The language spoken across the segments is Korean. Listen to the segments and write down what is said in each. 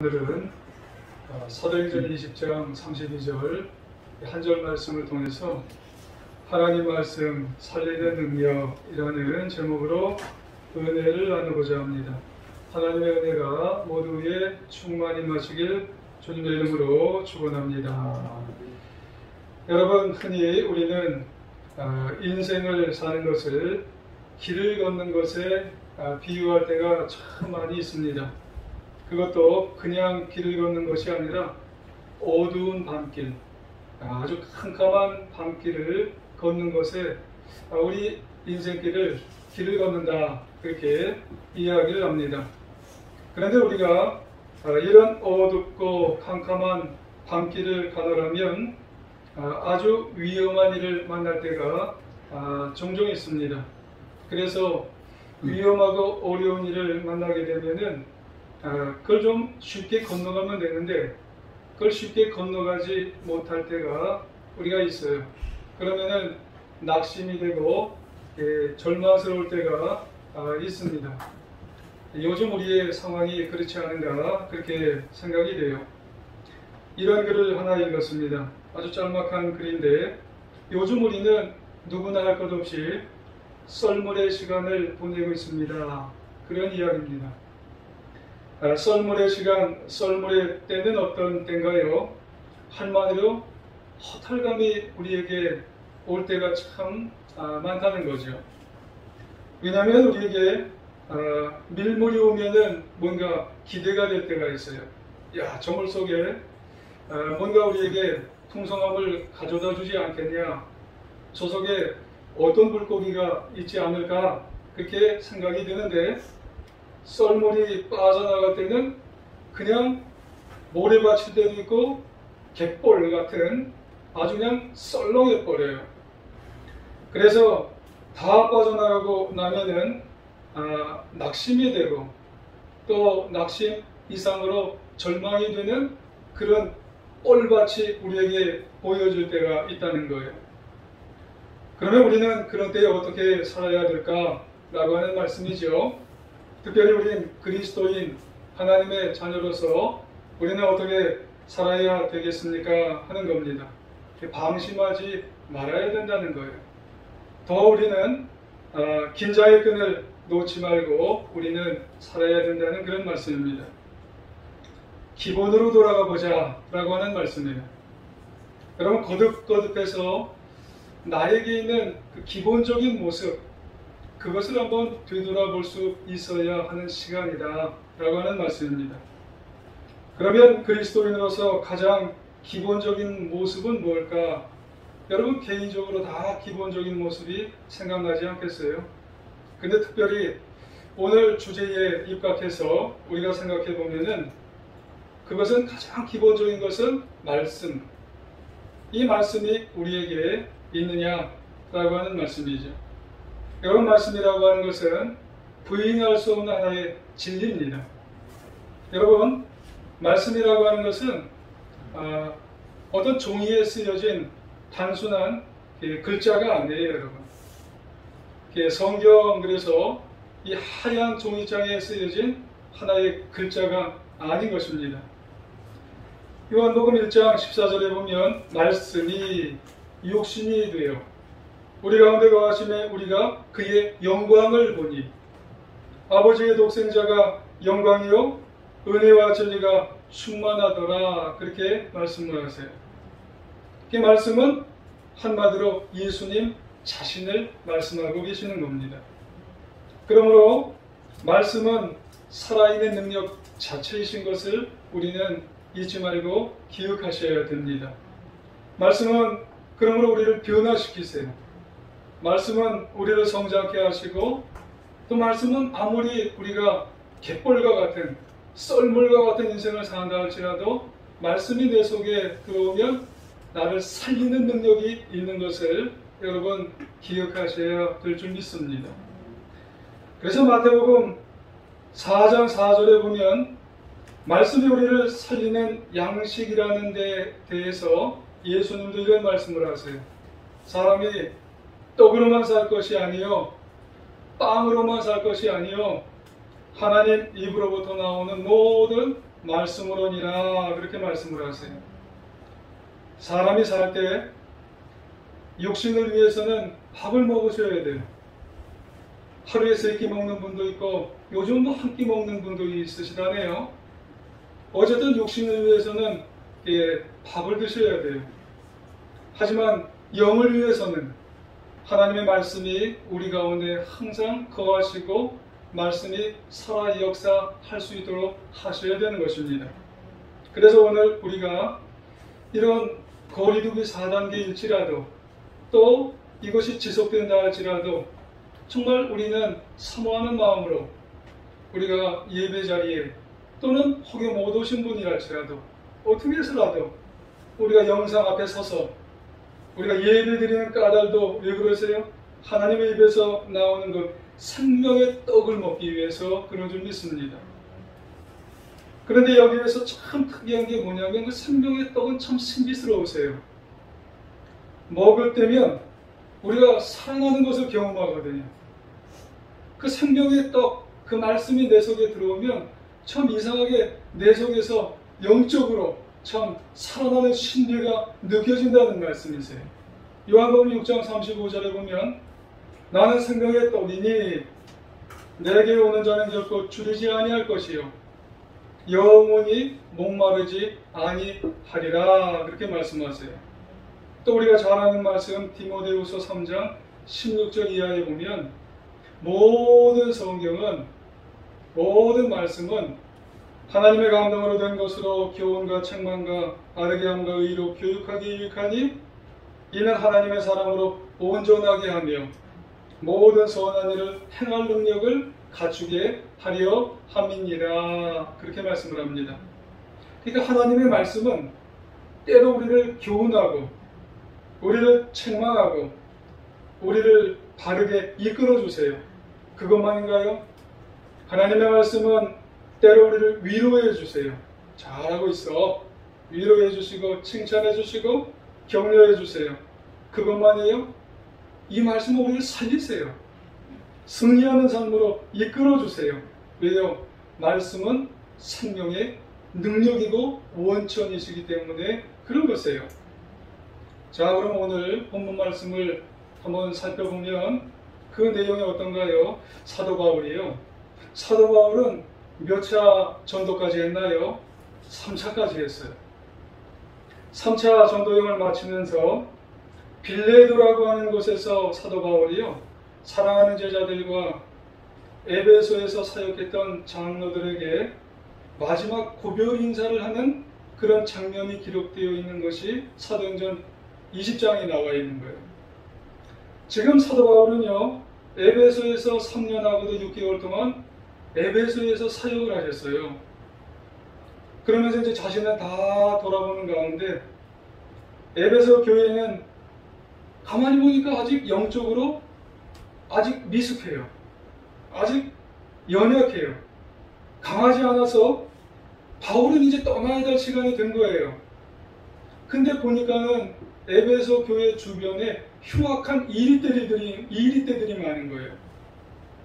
오늘은 사도행전 20장 32절 한 절 말씀을 통해서 하나님 말씀 살리는 능력이라는 제목으로 은혜를 나누고자 합니다. 하나님의 은혜가 모두 위에 충만히 마시길 주님의 이름으로 축원합니다. 여러분, 흔히 우리는 인생을 사는 것을 길을 걷는 것에 비유할 때가 참 많이 있습니다. 그것도 그냥 길을 걷는 것이 아니라 어두운 밤길, 아주 캄캄한 밤길을 걷는 것에 우리 인생길을 길을 걷는다, 그렇게 이야기를 합니다. 그런데 우리가 이런 어둡고 캄캄한 밤길을 가노라면 아주 위험한 일을 만날 때가 종종 있습니다. 그래서 위험하고 어려운 일을 만나게 되면은 그걸 좀 쉽게 건너가면 되는데 그걸 쉽게 건너가지 못할 때가 우리가 있어요. 그러면은 낙심이 되고 절망스러울 때가 있습니다. 요즘 우리의 상황이 그렇지 않은가, 그렇게 생각이 돼요. 이런 글을 하나 읽었습니다. 아주 짤막한 글인데, 요즘 우리는 누구나 할 것 없이 썰물의 시간을 보내고 있습니다. 그런 이야기입니다. 썰물의 시간, 썰물의 때는 어떤 때인가요? 한마디로 허탈감이 우리에게 올 때가 참 많다는 거죠. 왜냐하면 우리에게 밀물이 오면은 뭔가 기대가 될 때가 있어요. 야, 저물 속에 뭔가 우리에게 풍성함을 가져다 주지 않겠냐, 저 속에 어떤 물고기가 있지 않을까, 그렇게 생각이 드는데, 썰물이 빠져나갈 때는 그냥 모래밭일 때도 있고 갯벌 같은 아주 그냥 썰렁해 버려요. 그래서 다 빠져나가고 나면은 낙심이 되고 또 낙심 이상으로 절망이 되는 그런 뻘밭이 우리에게 보여줄 때가 있다는 거예요. 그러면 우리는 그런 때에 어떻게 살아야 될까라고 하는 말씀이죠. 특별히 우리는 그리스도인 하나님의 자녀로서 우리는 어떻게 살아야 되겠습니까 하는 겁니다. 방심하지 말아야 된다는 거예요. 더 우리는 긴장의 끈을 놓지 말고 우리는 살아야 된다는 그런 말씀입니다. 기본으로 돌아가 보자 라고 하는 말씀이에요. 여러분, 거듭거듭해서 나에게 있는 그 기본적인 모습, 그것을 한번 되돌아볼 수 있어야 하는 시간이다 라고 하는 말씀입니다. 그러면 그리스도인으로서 가장 기본적인 모습은 뭘까? 여러분, 개인적으로 다 기본적인 모습이 생각나지 않겠어요? 근데 특별히 오늘 주제에 입각해서 우리가 생각해 보면은 그것은 가장 기본적인 것은 말씀. 이 말씀이 우리에게 있느냐라고 하는 말씀이죠. 여러분, 말씀이라고 하는 것은 부인할 수 없는 하나의 진리입니다. 여러분, 말씀이라고 하는 것은 어떤 종이에 쓰여진 단순한 글자가 아니에요, 여러분. 성경, 그래서 이 하얀 종이장에 쓰여진 하나의 글자가 아닌 것입니다. 요한복음 1장 14절에 보면 말씀이 육신이 되어 우리 가운데 거하심에 우리가 그의 영광을 보니 아버지의 독생자가 영광이요 은혜와 진리가 충만하더라, 그렇게 말씀을 하세요. 그 말씀은 한마디로 예수님 자신을 말씀하고 계시는 겁니다. 그러므로 말씀은 살아있는 능력 자체이신 것을 우리는 잊지 말고 기억하셔야 됩니다. 말씀은 그러므로 우리를 변화시키세요. 말씀은 우리를 성장케 하시고, 또 말씀은 아무리 우리가 갯벌과 같은 썰물과 같은 인생을 산다 할지라도 말씀이 내 속에 들어오면 나를 살리는 능력이 있는 것을 여러분 기억하셔야 될 줄 믿습니다. 그래서 마태복음 4장 4절에 보면 말씀이 우리를 살리는 양식이라는 데 대해서 예수님도 이런 말씀을 하세요. 사람이 떡으로만 살 것이 아니요 빵으로만 살 것이 아니요 하나님 입으로부터 나오는 모든 말씀으로니라 그렇게 말씀을 하세요. 사람이 살 때 육신을 위해서는 밥을 먹으셔야 돼요. 하루에 3끼 먹는 분도 있고 요즘도 1끼 먹는 분도 있으시다네요. 어쨌든 육신을 위해서는 밥을 드셔야 돼요. 하지만 영을 위해서는 하나님의 말씀이 우리 가운데 항상 거하시고 말씀이 살아 역사할 수 있도록 하셔야 되는 것입니다. 그래서 오늘 우리가 이런 거리두기 4단계일지라도 또 이것이 지속된다 할지라도 정말 우리는 사모하는 마음으로 우리가 예배 자리에 또는 혹여 못 오신 분이랄지라도 어떻게 해서라도 우리가 영상 앞에 서서 우리가 예배 드리는 까닭도 왜 그러세요? 하나님의 입에서 나오는 그 생명의 떡을 먹기 위해서 그런 줄 믿습니다. 그런데 여기에서 참 특이한 게 뭐냐면 그 생명의 떡은 참 신비스러우세요. 먹을 때면 우리가 살아나는 것을 경험하거든요. 그 생명의 떡, 그 말씀이 내 속에 들어오면 참 이상하게 내 속에서 영적으로 참 살아나는 신비가 느껴진다는 말씀이세요. 요한복음 6장 35절에 보면 나는 생명의 떡이니 내게 오는 자는 결코 줄이지 아니할 것이요 영원히 목마르지 아니하리라 그렇게 말씀하세요. 또 우리가 잘 아는 말씀 디모데후서 3장 16절 이하에 보면 모든 성경은 모든 말씀은 하나님의 감동으로 된 것으로 교훈과 책망과 바르게 함과 의로 교육하기 유익하니 이는 하나님의 사랑으로 온전하게 하며 모든 선한 일을 행할 능력을 갖추게 하려 함이니라 그렇게 말씀을 합니다. 그러니까 하나님의 말씀은 때로 우리를 교훈하고 우리를 책망하고 우리를 바르게 이끌어 주세요. 그것만인가요? 하나님의 말씀은 때로 우리를 위로해 주세요. 잘하고 있어. 위로해 주시고 칭찬해 주시고 격려해 주세요. 그것만이에요? 이 말씀은 우리를 살리세요. 승리하는 삶으로 이끌어 주세요. 왜요? 말씀은 생명의 능력이고 원천이시기 때문에 그런 것이에요. 자, 그럼 오늘 본문 말씀을 한번 살펴보면 그 내용이 어떤가요? 사도 바울이요. 사도 바울은 몇 차 전도까지 했나요? 3차까지 했어요. 3차 전도여행을 마치면서 빌레도라고 하는 곳에서 사도 바울이요. 사랑하는 제자들과 에베소에서 사역했던 장로들에게 마지막 고별 인사를 하는 그런 장면이 기록되어 있는 것이 사도행전 20장에 나와 있는 거예요. 지금 사도 바울은요. 에베소에서 3년하고도 6개월 동안 에베소에서 사역을 하셨어요. 그러면서 이제 자신을 다 돌아보는 가운데 에베소 교회는 가만히 보니까 아직 영적으로 아직 미숙해요. 아직 연약해요. 강하지 않아서 바울은 이제 떠나야 될 시간이 된 거예요. 근데 보니까는 에베소 교회 주변에 흉악한 이리떼들이 많은 거예요.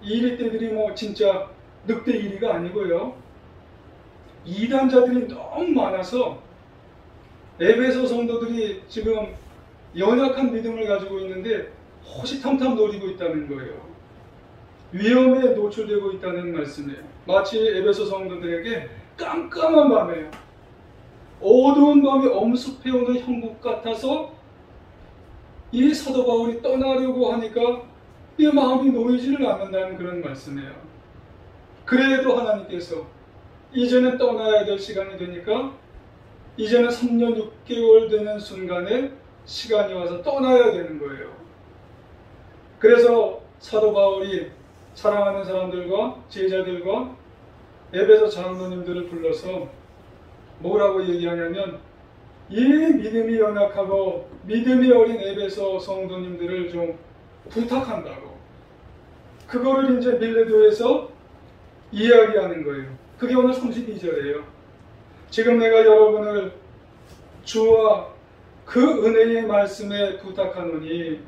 이리떼들이 뭐 진짜 늑대 이리가 아니고요. 이단자들이 너무 많아서 에베소 성도들이 지금 연약한 믿음을 가지고 있는데 호시탐탐 노리고 있다는 거예요. 위험에 노출되고 있다는 말씀이에요. 마치 에베소 성도들에게 깜깜한 밤에 어두운 밤이 엄습해오는 형국 같아서 이 사도 바울이 떠나려고 하니까 이 마음이 놓이지를 않는다는 그런 말씀이에요. 그래도 하나님께서 이제는 떠나야 될 시간이 되니까 이제는 3년 6개월 되는 순간에 시간이 와서 떠나야 되는 거예요. 그래서 사도 바울이 사랑하는 사람들과 제자들과 에베소 장로님들을 불러서 뭐라고 얘기하냐면 이 믿음이 연약하고 믿음이 어린 에베소 성도님들을 좀 부탁한다고. 그거를 이제 밀레도에서 이야기하는 거예요. 그게 오늘 32절이에요. 지금 내가 여러분을 주와 그 은혜의 말씀에 부탁하노니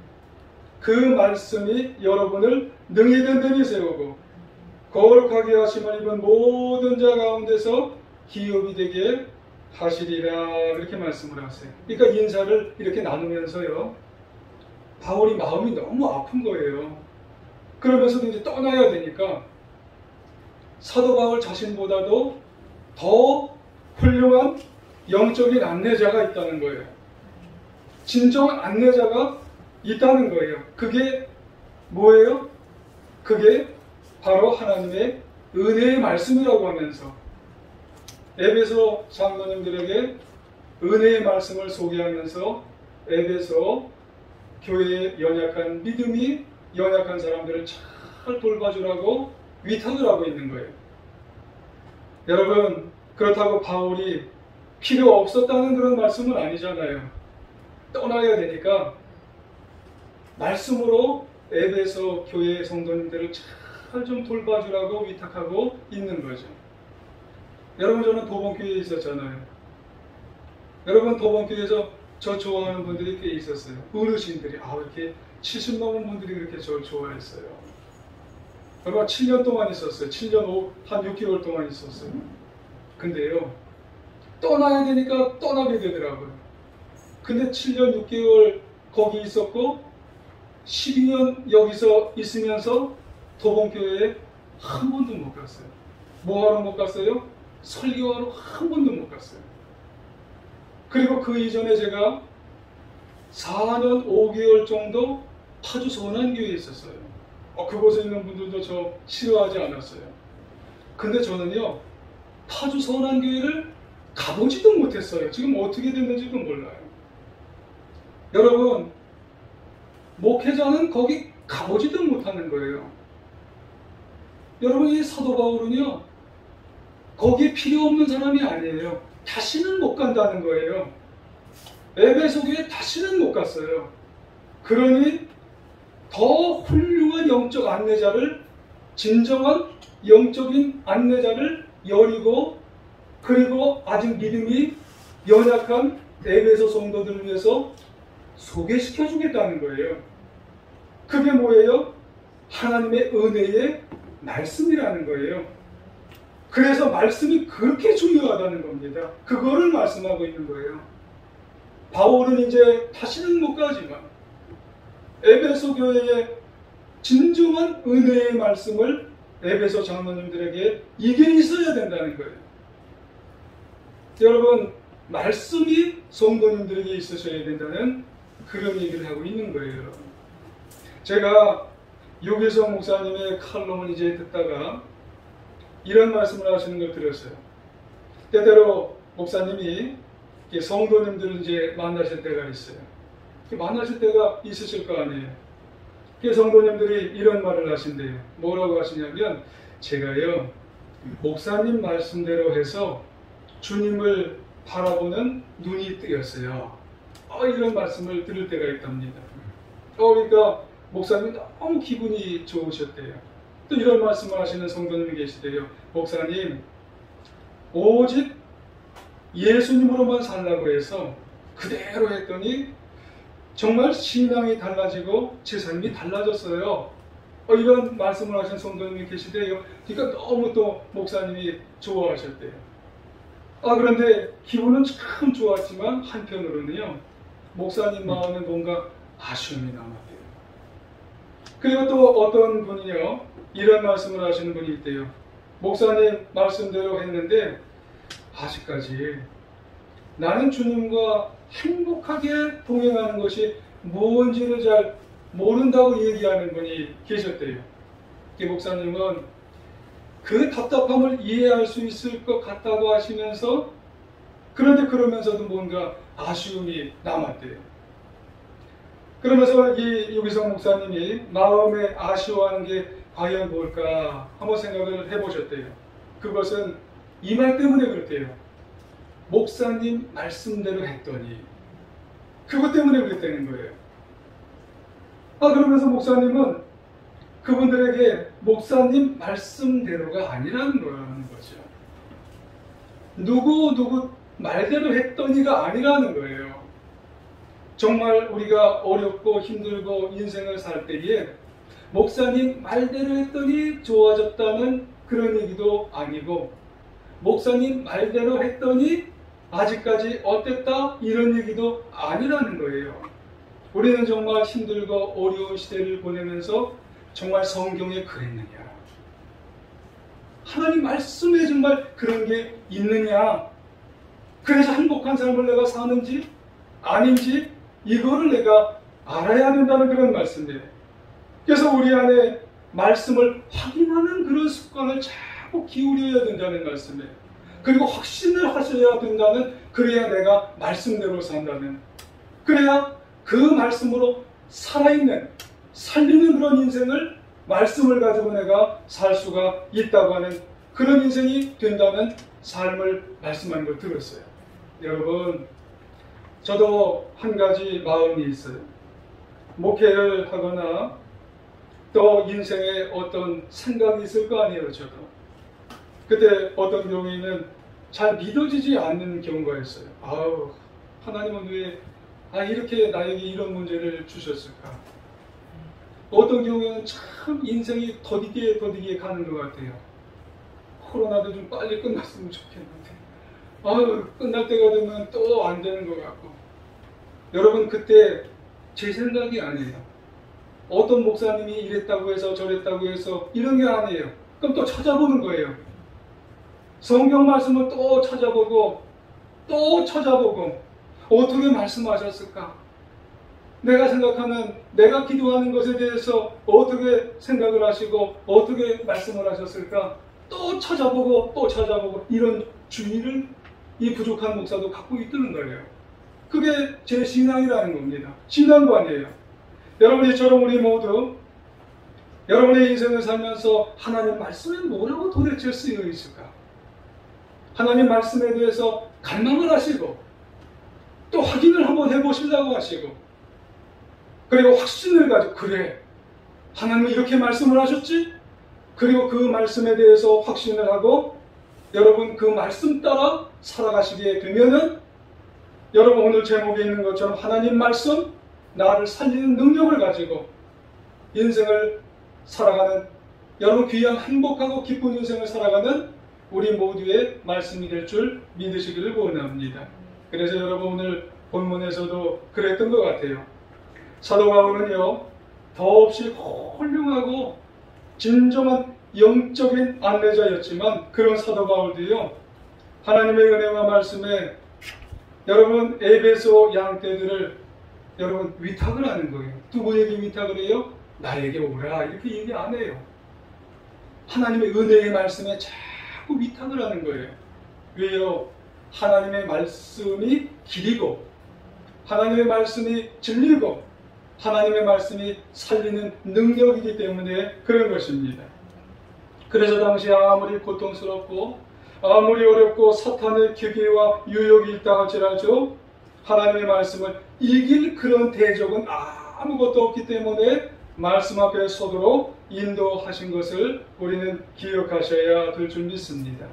그 말씀이 여러분을 능히 든든히 세우고 거룩하게 하심을 입은 모든 자 가운데서 기업이 되게 하시리라 이렇게 말씀을 하세요. 그러니까 인사를 이렇게 나누면서요. 바울이 마음이 너무 아픈 거예요. 그러면서도 이제 떠나야 되니까 사도 바울 자신보다도 더 훌륭한 영적인 안내자가 있다는 거예요. 진정한 안내자가 있다는 거예요. 그게 뭐예요? 그게 바로 하나님의 은혜의 말씀이라고 하면서 에베소 장로님들에게 은혜의 말씀을 소개하면서 에베소 교회의 연약한 믿음이 연약한 사람들을 잘 돌봐주라고 위탁을 하고 있는 거예요. 여러분, 그렇다고 바울이 필요 없었다는 그런 말씀은 아니잖아요. 떠나야 되니까 말씀으로 에베소 교회 성도님들을 잘 좀 돌봐주라고 위탁하고 있는 거죠. 여러분, 저는 도봉교회에 있었잖아요. 여러분, 도봉교회에서 저 좋아하는 분들이 꽤 있었어요. 어르신들이 이렇게 70 넘은 분들이 그렇게 저를 좋아했어요. 여러분, 7년 동안 있었어요. 7년 한 6개월 동안 있었어요. 근데요, 떠나야 되니까 떠나게 되더라고요. 근데 7년 6개월 거기 있었고 12년 여기서 있으면서 도봉교회에 한 번도 못 갔어요. 뭐하러 못 갔어요? 설교하러 한 번도 못 갔어요. 그리고 그 이전에 제가 4년 5개월 정도 파주 선안교회에 있었어요. 그곳에 있는 분들도 저 싫어하지 않았어요. 근데 저는요, 파주 선안교회를 가보지도 못했어요. 지금 어떻게 됐는지도 몰라요. 여러분, 목회자는 거기 가보지도 못하는 거예요. 여러분, 이 사도 바울은요, 거기에 필요 없는 사람이 아니에요. 다시는 못 간다는 거예요. 에베소 교회에 다시는 못 갔어요. 그러니 더 훌륭한 영적 안내자를, 진정한 영적인 안내자를 여리고, 그리고 아직 믿음이 연약한 에베소 성도들을 위해서 소개시켜 주겠다는 거예요. 그게 뭐예요? 하나님의 은혜의 말씀이라는 거예요. 그래서 말씀이 그렇게 중요하다는 겁니다. 그거를 말씀하고 있는 거예요. 바울은 이제 다시는 못 가지만 에베소 교회의 진정한 은혜의 말씀을 에베소 장로님들에게 이게 있어야 된다는 거예요. 여러분, 말씀이 성도님들에게 있으셔야 된다는 그런 얘기를 하고 있는 거예요. 제가 유기성 목사님의 칼럼을 이제 듣다가 이런 말씀을 하시는 걸 들었어요. 때때로 목사님이 성도님들을 이제 만나실 때가 있어요. 만나실 때가 있으실 거 아니에요. 성도님들이 이런 말을 하신대요. 뭐라고 하시냐면, 제가요, 목사님 말씀대로 해서 주님을 바라보는 눈이 뜨였어요. 이런 말씀을 들을 때가 있답니다. 그러니까 목사님이 너무 기분이 좋으셨대요. 또 이런 말씀을 하시는 성도님이 계시대요. 목사님, 오직 예수님으로만 살라고 해서 그대로 했더니 정말 신앙이 달라지고 제 삶이 달라졌어요. 이런 말씀을 하신 성도님이 계시대요. 그러니까 너무 또 목사님이 좋아하셨대요. 그런데 기분은 참 좋았지만 한편으로는요, 목사님 마음에 뭔가 아쉬움이 남았대요. 그리고 또 어떤 분이요, 이런 말씀을 하시는 분이 있대요. 목사님 말씀대로 했는데 아직까지 나는 주님과 행복하게 동행하는 것이 뭔지를 잘 모른다고 얘기하는 분이 계셨대요. 목사님은 그 답답함을 이해할 수 있을 것 같다고 하시면서, 그런데 그러면서도 뭔가 아쉬움이 남았대요. 그러면서 이 유기성 목사님이 마음에 아쉬워하는 게 과연 뭘까 한번 생각을 해보셨대요. 그것은 이 말 때문에 그랬대요. 목사님 말씀대로 했더니, 그것 때문에 그랬다는 거예요. 그러면서 목사님은 그분들에게 목사님 말씀대로가 아니라는 거라는 거죠. 누구 말대로 했더니가 아니라는 거예요. 정말 우리가 어렵고 힘들고 인생을 살 때에 목사님 말대로 했더니 좋아졌다는 그런 얘기도 아니고, 목사님 말대로 했더니 아직까지 어땠다? 이런 얘기도 아니라는 거예요. 우리는 정말 힘들고 어려운 시대를 보내면서 정말 성경에 그랬느냐? 하나님 말씀에 정말 그런 게 있느냐? 그래서 행복한 삶을 내가 사는지 아닌지 이거를 내가 알아야 된다는 그런 말씀이에요. 그래서 우리 안에 말씀을 확인하는 그런 습관을 자꾸 기울여야 된다는 말씀이에요. 그리고 확신을 하셔야 된다는, 그래야 내가 말씀대로 산다는, 그래야 그 말씀으로 살아있는, 살리는 그런 인생을 말씀을 가지고 내가 살 수가 있다고 하는 그런 인생이 된다는 삶을 말씀하는 걸 들었어요. 여러분, 저도 한 가지 마음이 있어요. 목회를 하거나 또 인생에 어떤 생각이 있을 거 아니에요, 저도. 그때 어떤 경우에는 잘 믿어지지 않는 경우가 있어요. 아우, 하나님은 왜 이렇게 나에게 이런 문제를 주셨을까? 어떤 경우에는 참 인생이 더디게 가는 것 같아요. 코로나도 좀 빨리 끝났으면 좋겠는데 끝날 때가 되면 또 안 되는 것 같고. 여러분, 그때 제 생각이 아니에요. 어떤 목사님이 이랬다고 해서 저랬다고 해서 이런 게 아니에요. 그럼 또 찾아보는 거예요. 성경 말씀을 또 찾아보고 또 찾아보고 어떻게 말씀하셨을까? 내가 생각하는, 내가 기도하는 것에 대해서 어떻게 생각을 하시고 어떻게 말씀을 하셨을까? 또 찾아보고 또 찾아보고, 이런 주의를 이 부족한 목사도 갖고 있다는 거예요. 그게 제 신앙이라는 겁니다. 신앙관이에요. 여러분, 이처럼 우리 모두 여러분의 인생을 살면서 하나님 말씀에 뭐라고 도대체 쓰여 있을까? 하나님 말씀에 대해서 갈망을 하시고 또 확인을 한번 해보시려고 하시고, 그리고 확신을 가지고, 그래, 하나님은 이렇게 말씀을 하셨지? 그리고 그 말씀에 대해서 확신을 하고 여러분 그 말씀 따라 살아가시게 되면은, 여러분 오늘 제목에 있는 것처럼 하나님 말씀, 나를 살리는 능력을 가지고 인생을 살아가는, 여러분 귀한 행복하고 기쁜 인생을 살아가는 우리 모두의 말씀이 될 줄 믿으시기를 원합니다. 그래서 여러분 오늘 본문에서도 그랬던 것 같아요. 사도 바울은요, 더없이 훌륭하고 진정한 영적인 안내자였지만, 그런 사도 바울도요, 하나님의 은혜와 말씀에 여러분 에베소 양떼들을 여러분 위탁을 하는 거예요. 누구에게 위탁을 해요? 나에게 오라, 이렇게 얘기 안 해요. 하나님의 은혜의 말씀에 자꾸 위탁을 하는 거예요. 왜요? 하나님의 말씀이 길이고 하나님의 말씀이 진리고 하나님의 말씀이 살리는 능력이기 때문에 그런 것입니다. 그래서 당시 아무리 고통스럽고 아무리 어렵고 사탄의 기계와 유혹이 있다 할지라도 하나님의 말씀을 이길 그런 대적은 아무것도 없기 때문에 말씀 앞에 서도록 인도하신 것을 우리는 기억하셔야 될 줄 믿습니다.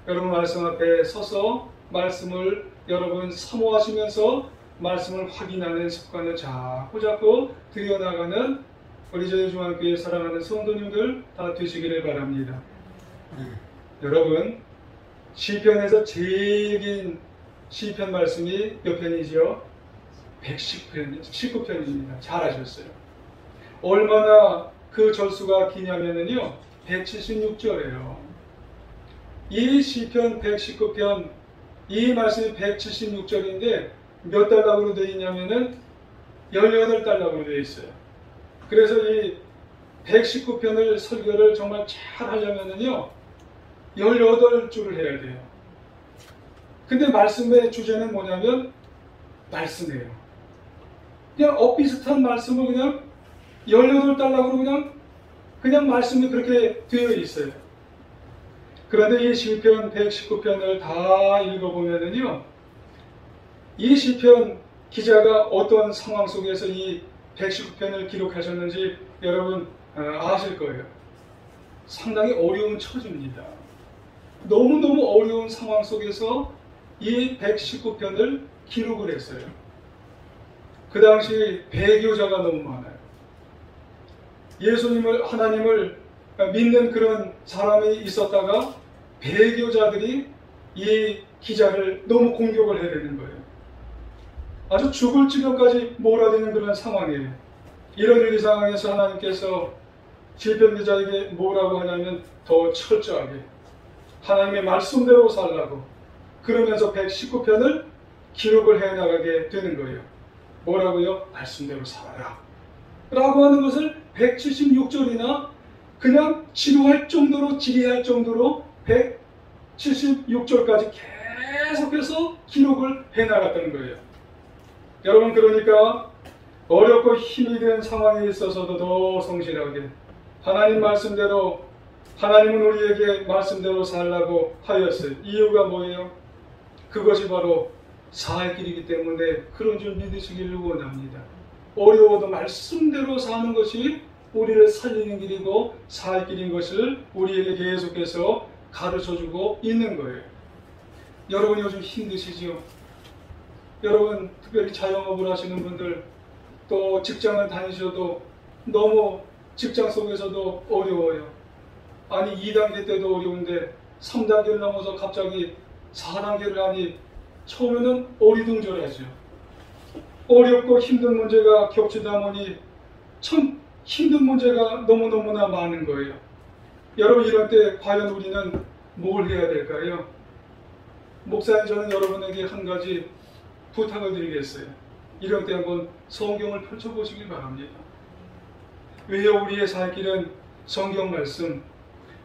여러분 말씀 앞에 서서 말씀을 여러분 사모하시면서 말씀을 확인하는 습관을 자꾸 들여나가는 우리 저희중앙교회 사랑하는 성도님들 다 되시기를 바랍니다. 여러분, 시편에서 제일 긴 시편 말씀이 몇 편이죠? 19편입니다. 잘하셨어요. 얼마나 그 절수가 기냐면요, 176절이에요. 이 시편 119편, 이 말씀이 176절인데 몇 달락으로 되어 있냐면은 18달락으로 되어 있어요. 그래서 이 119편을 설교를 정말 잘 하려면은요, 18줄을 해야 돼요. 근데 말씀의 주제는 뭐냐면 말씀이에요. 그냥 엇비슷한 말씀을 그냥 18달락으로 그냥 말씀이 그렇게 되어 있어요. 그런데 이 시편 119편을 다 읽어보면은요, 이 시편 기자가 어떤 상황 속에서 이 119편을 기록하셨는지 여러분 아실 거예요. 상당히 어려운 처지입니다. 너무너무 어려운 상황 속에서 이 119편을 기록을 했어요. 그 당시 배교자가 너무 많아요. 예수님을, 하나님을 믿는 그런 사람이 있었다가 배교자들이 이 기자를 너무 공격을 해야 되는 거예요. 아주 죽을 지경까지 몰아드는 그런 상황이에요. 이런 위기 상황에서 하나님께서 시편 기자에게 뭐라고 하냐면 더 철저하게 하나님의 말씀대로 살라고, 그러면서 119편을 기록을 해나가게 되는 거예요. 뭐라고요? 말씀대로 살아라 라고 하는 것을 176절이나 그냥 지루할 정도로, 지리할 정도로 176절까지 계속해서 기록을 해나갔다는 거예요. 여러분, 그러니까 어렵고 힘이 든 상황에 있어서도 더 성실하게 하나님 말씀대로, 하나님은 우리에게 말씀대로 살라고 하였어요. 이유가 뭐예요? 그것이 바로 살 길이기 때문에 그런 줄 믿으시기를 원합니다. 어려워도 말씀대로 사는 것이 우리를 살리는 길이고 살 길인 것을 우리에게 계속해서 가르쳐주고 있는 거예요. 여러분, 요즘 힘드시죠? 여러분, 특별히 자영업을 하시는 분들, 또 직장을 다니셔도 너무 직장 속에서도 어려워요. 아니, 2단계 때도 어려운데 3단계를 넘어서 갑자기 4단계를 하니 처음에는 어리둥절하죠. 어렵고 힘든 문제가 겹치다 보니 참 힘든 문제가 너무너무나 많은 거예요. 여러분, 이럴 때 과연 우리는 뭘 해야 될까요? 목사님, 저는 여러분에게 한 가지 부탁을 드리겠어요. 이럴 때 한번 성경을 펼쳐보시길 바랍니다. 왜요? 우리의 살 길은 성경 말씀,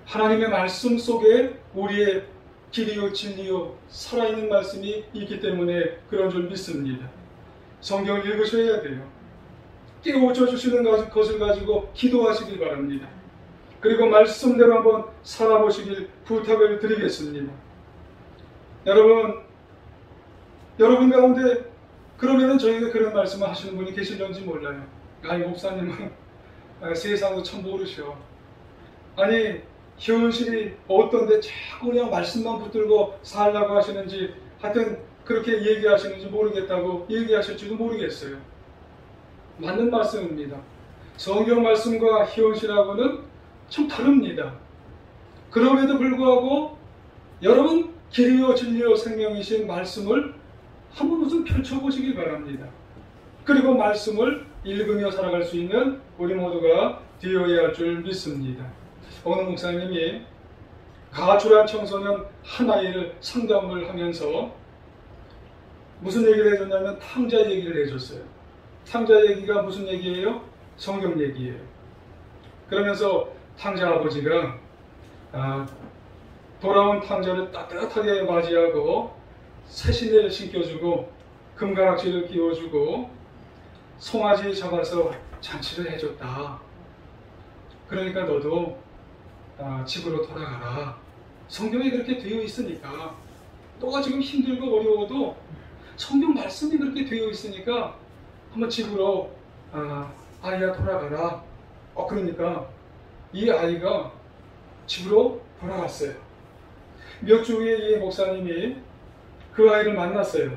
하나님의 말씀 속에 우리의 길이요 진리요 살아있는 말씀이 있기 때문에 그런 줄 믿습니다. 성경을 읽으셔야 돼요. 깨우쳐 주시는 것을 가지고 기도하시길 바랍니다. 그리고 말씀대로 한번 살아보시길 부탁을 드리겠습니다. 여러분 가운데 그러면은 저에게 그런 말씀을 하시는 분이 계실런지 몰라요. 아니, 목사님은 세상도 참 모르셔. 아니, 현실이 어떤데 자꾸 그냥 말씀만 붙들고 살라고 하시는지, 하여튼 그렇게 얘기하시는지 모르겠다고 얘기하실지도 모르겠어요. 맞는 말씀입니다. 성경 말씀과 현실하고는 좀 다릅니다. 그럼에도 불구하고 여러분, 길이요 진리요 생명이신 말씀을 한번 우선 펼쳐보시기 바랍니다. 그리고 말씀을 읽으며 살아갈 수 있는 우리 모두가 되어야 할 줄 믿습니다. 어느 목사님이 가출한 청소년 하나이를 상담을 하면서 무슨 얘기를 해줬냐면 탕자 얘기를 해줬어요. 탕자 얘기가 무슨 얘기예요? 성경 얘기예요. 그러면서 탕자 아버지가 돌아온 탕자를 따뜻하게 맞이하고 새신을 신겨주고 금가락지를 끼워주고 송아지 잡아서 잔치를 해줬다. 그러니까 너도 집으로 돌아가라. 성경에 그렇게 되어 있으니까, 너가 지금 힘들고 어려워도 성경 말씀이 그렇게 되어 있으니까 한번 집으로 아이야 돌아가라. 그러니까 이 아이가 집으로 돌아갔어요. 몇 주 후에 이 목사님이 그 아이를 만났어요.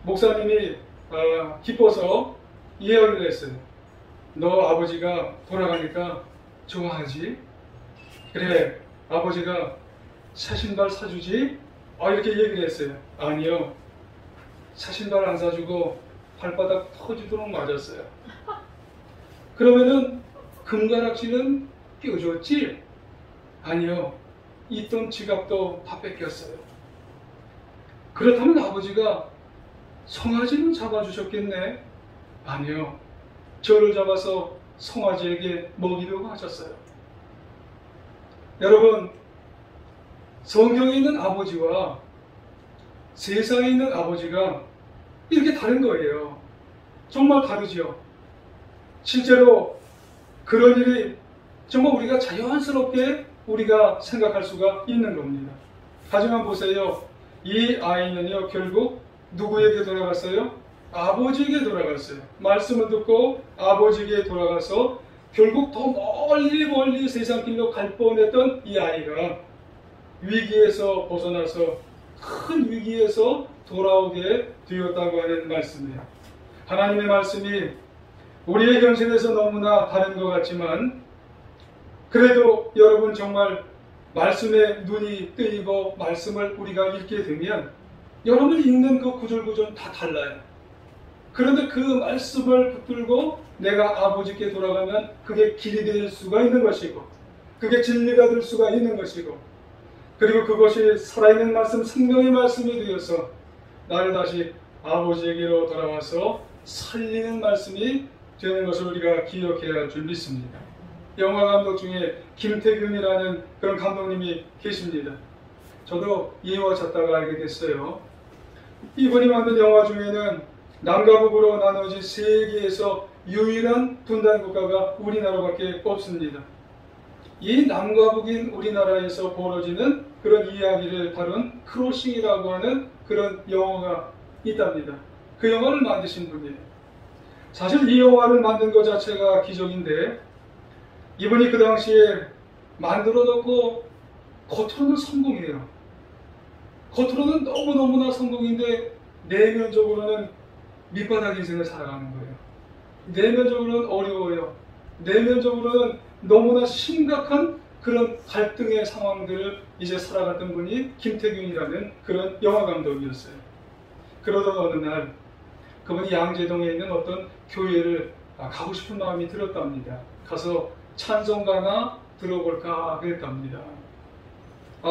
목사님이 기뻐서 이야기를 했어요. 너 아버지가 돌아가니까 좋아하지? 그래, 아버지가 새 신발 사주지? 이렇게 얘기를 했어요. 아니요, 새 신발 안 사주고 발바닥 터지도록 맞았어요. 그러면은 금가락지는 끼워줬지? 아니요, 있던 지갑도 다 뺏겼어요. 그렇다면 아버지가 송아지는 잡아주셨겠네? 아니요, 저를 잡아서 송아지에게 먹이려고 하셨어요. 여러분, 성경에 있는 아버지와 세상에 있는 아버지가 이렇게 다른 거예요. 정말 다르죠. 실제로 그런 일이 정말 우리가 자연스럽게 우리가 생각할 수가 있는 겁니다. 하지만 보세요. 이 아이는요, 결국 누구에게 돌아갔어요? 아버지에게 돌아갔어요. 말씀을 듣고 아버지에게 돌아가서 결국 더 멀리 세상 길로 갈 뻔했던 이 아이가 위기에서 벗어나서 큰 위기에서 돌아오게 되었다고 하는 말씀이에요. 하나님의 말씀이 우리의 현실에서 너무나 다른 것 같지만, 그래도 여러분 정말 말씀에 눈이 뜨이고 말씀을 우리가 읽게 되면 여러분이 읽는 그 구절구절은 다 달라요. 그런데 그 말씀을 붙들고 내가 아버지께 돌아가면 그게 길이 될 수가 있는 것이고, 그게 진리가 될 수가 있는 것이고, 그리고 그것이 살아있는 말씀, 생명의 말씀이 되어서 나를 다시 아버지에게로 돌아와서 살리는 말씀이 되는 것을 우리가 기억해야 할 줄 믿습니다. 영화 감독 중에 김태균이라는 그런 감독님이 계십니다. 저도 이 영화 찾다가 알게 됐어요. 이분이 만든 영화 중에는 남과 북으로 나눠진 세계에서 유일한 분단 국가가 우리나라밖에 없습니다. 이 남과 북인 우리나라에서 벌어지는 그런 이야기를 다룬 크로싱이라고 하는 그런 영화가 있답니다. 그 영화를 만드신 분이에요. 사실 이 영화를 만든 것 자체가 기적인데, 이분이 그 당시에 만들어 놓고 겉으로는 성공이에요. 겉으로는 너무너무나 성공인데 내면적으로는 밑바닥 인생을 살아가는 거예요. 내면적으로는 어려워요. 내면적으로는 너무나 심각한 그런 갈등의 상황들을 이제 살아갔던 분이 김태균이라는 그런 영화 감독이었어요. 그러던 어느 날 그분이 양재동에 있는 어떤 교회를 가고 싶은 마음이 들었답니다. 가서 찬송가나 들어볼까 그랬답니다.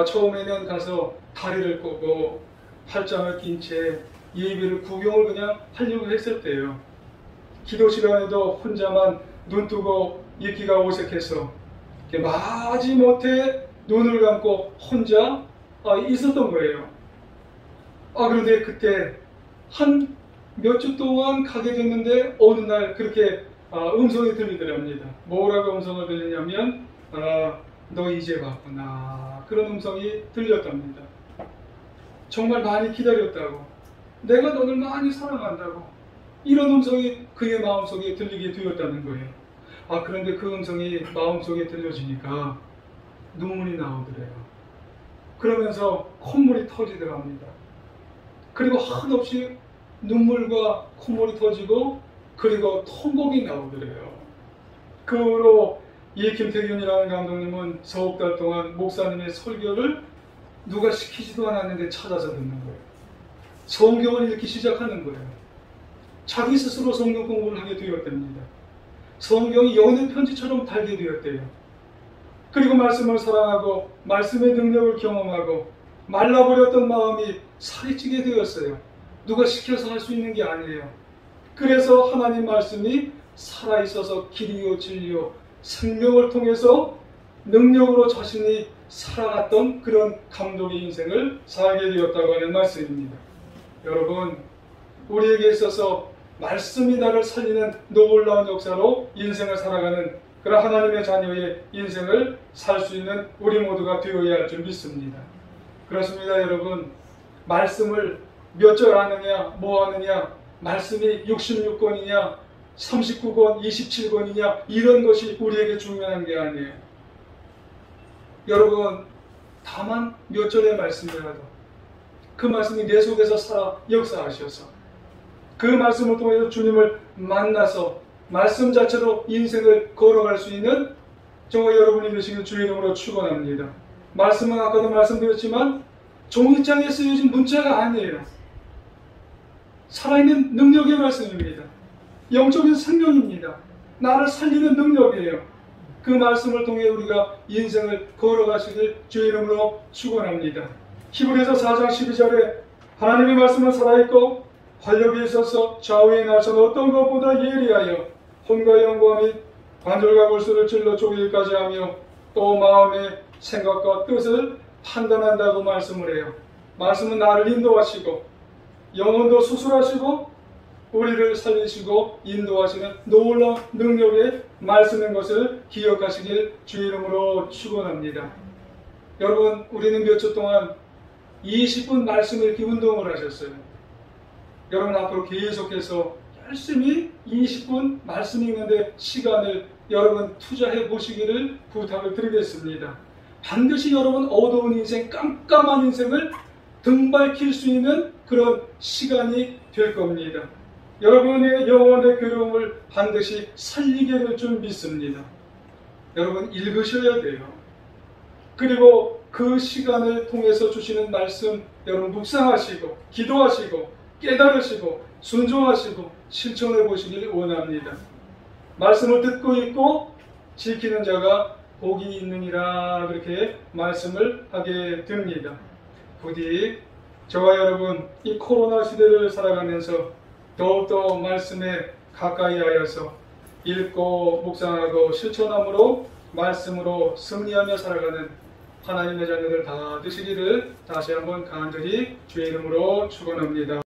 처음에는 가서 다리를 꼬고 팔짱을 낀 채 예배를 구경을 그냥 하려고 했을 때예요. 기도 시간에도 혼자만 눈 뜨고 있기가 어색해서 마지못해 눈을 감고 혼자 있었던 거예요. 그런데 그때 한 몇 주 동안 가게 됐는데 어느 날 그렇게 음성이 들리더랍니다. 뭐라고 음성을 들리냐면 너 이제 왔구나, 그런 음성이 들렸답니다. 정말 많이 기다렸다고, 내가 너를 많이 사랑한다고, 이런 음성이 그의 마음속에 들리게 되었다는 거예요. 그런데 그 음성이 마음속에 들려지니까 눈물이 나오더래요. 그러면서 콧물이 터지더랍니다. 그리고 한없이 눈물과 콧물이 터지고 그리고 통곡이 나오더래요. 그 후로 이 김태균이라는 감독님은 석 달 동안 목사님의 설교를 누가 시키지도 않았는데 찾아서 듣는 거예요. 성경을 읽기 시작하는 거예요. 자기 스스로 성경 공부를 하게 되었답니다. 성경이 영의 편지처럼 달게 되었대요. 그리고 말씀을 사랑하고 말씀의 능력을 경험하고 말라버렸던 마음이 살이 찌게 되었어요. 누가 시켜서 할 수 있는 게 아니에요. 그래서 하나님 말씀이 살아있어서 길이요 진리요 생명을 통해서 능력으로 자신이 살아갔던 그런 감독의 인생을 살게 되었다고 하는 말씀입니다. 여러분, 우리에게 있어서 말씀이 나를 살리는 놀라운 역사로 인생을 살아가는 그런 하나님의 자녀의 인생을 살 수 있는 우리 모두가 되어야 할 줄 믿습니다. 그렇습니다. 여러분, 말씀을 몇 절 하느냐, 뭐 하느냐, 말씀이 66권이냐, 39권, 27권이냐, 이런 것이 우리에게 중요한 게 아니에요. 여러분, 다만 몇 절의 말씀이라도 그 말씀이 내 속에서 살아 역사하셔서 그 말씀을 통해서 주님을 만나서 말씀 자체로 인생을 걸어갈 수 있는 저와 여러분이 되시길 주의 이름으로 축원합니다. 말씀은 아까도 말씀드렸지만 종이장에 쓰여진 문자가 아니에요. 살아있는 능력의 말씀입니다. 영적인 생명입니다. 나를 살리는 능력이에요. 그 말씀을 통해 우리가 인생을 걸어가시길 주의 이름으로 축원합니다. 히브리서 4장 12절에 하나님의 말씀은 살아있고 활력이 있어서 좌우의 날선 어떤 것보다 예리하여 혼과 영과 및 관절과 골수를 찔러 쪼개기까지 하며 또 마음의 생각과 뜻을 판단한다고 말씀을 해요. 말씀은 나를 인도하시고 영혼도 수술하시고 우리를 살리시고 인도하시는 놀라운 능력의 말씀인 것을 기억하시길 주의 이름으로 축원합니다. 여러분, 우리는 몇 주 동안 20분 말씀 읽기 운동을 하셨어요. 여러분, 앞으로 계속해서 열심히 20분 말씀 읽는데 시간을 여러분 투자해 보시기를 부탁을 드리겠습니다. 반드시 여러분 어두운 인생, 깜깜한 인생을 등밝힐 수 있는 그런 시간이 될 겁니다. 여러분의 영혼의 괴로움을 반드시 살리게 될 줄 믿습니다. 여러분, 읽으셔야 돼요. 그리고 그 시간을 통해서 주시는 말씀 여러분 묵상하시고 기도하시고 깨달으시고 순종하시고 실천해 보시길 원합니다. 말씀을 듣고 있고 지키는 자가 복이 있느니라 그렇게 말씀을 하게 됩니다. 부디 저와 여러분 이 코로나 시대를 살아가면서 더욱더 말씀에 가까이 하여서 읽고 묵상하고 실천함으로 말씀으로 승리하며 살아가는 하나님의 자녀들 다 되시기를 다시 한번 간절히 주의 이름으로 축원합니다.